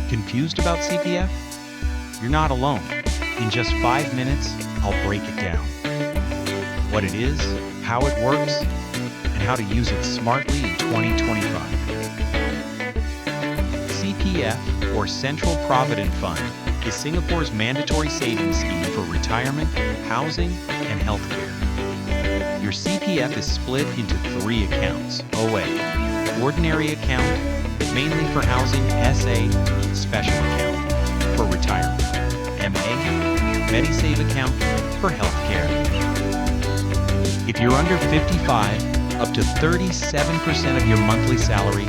Confused about CPF? You're not alone. In just 5 minutes, I'll break it down. What it is, how it works, and how to use it smartly in 2025. CPF, or Central Provident Fund, is Singapore's mandatory savings scheme for retirement, housing, and healthcare. Your CPF is split into 3 accounts: OA, ordinary account, mainly for housing; SA, special account, for retirement; MA, Medisave Account, for healthcare. If you're under 55, up to 37% of your monthly salary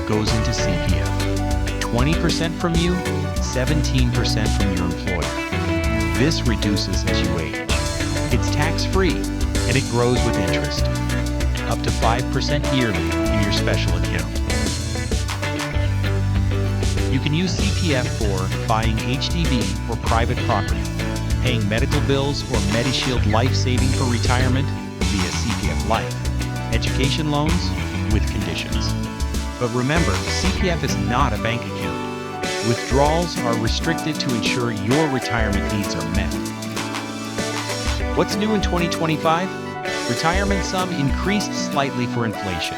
goes into CPF. 20% from you, 17% from your employer. This reduces as you age. It's tax-free, and it grows with interest, up to 5% yearly in your special account. You can use CPF for buying HDB or private property, paying medical bills or Medishield life saving for retirement via CPF Life, education loans with conditions. But remember, CPF is not a bank account. Withdrawals are restricted to ensure your retirement needs are met. What's new in 2025? Retirement sum increased slightly for inflation.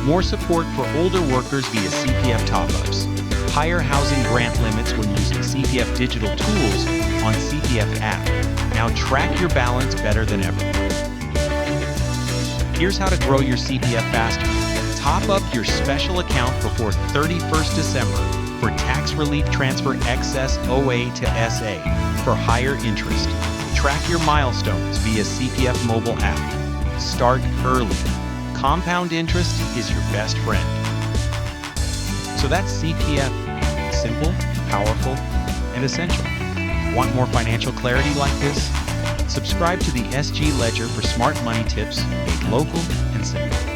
More support for older workers via CPF top-ups. Higher housing grant limits when using CPF digital tools on CPF app. Now track your balance better than ever. Here's how to grow your CPF faster. Top up your special account before 31st December for tax relief transfer excess OA to SA for higher interest. Track your milestones via CPF mobile app. Start early. Compound interest is your best friend. So that's CPF. Simple, powerful, and essential. Want more financial clarity like this? Subscribe to the SG Ledger for smart money tips made local and simple.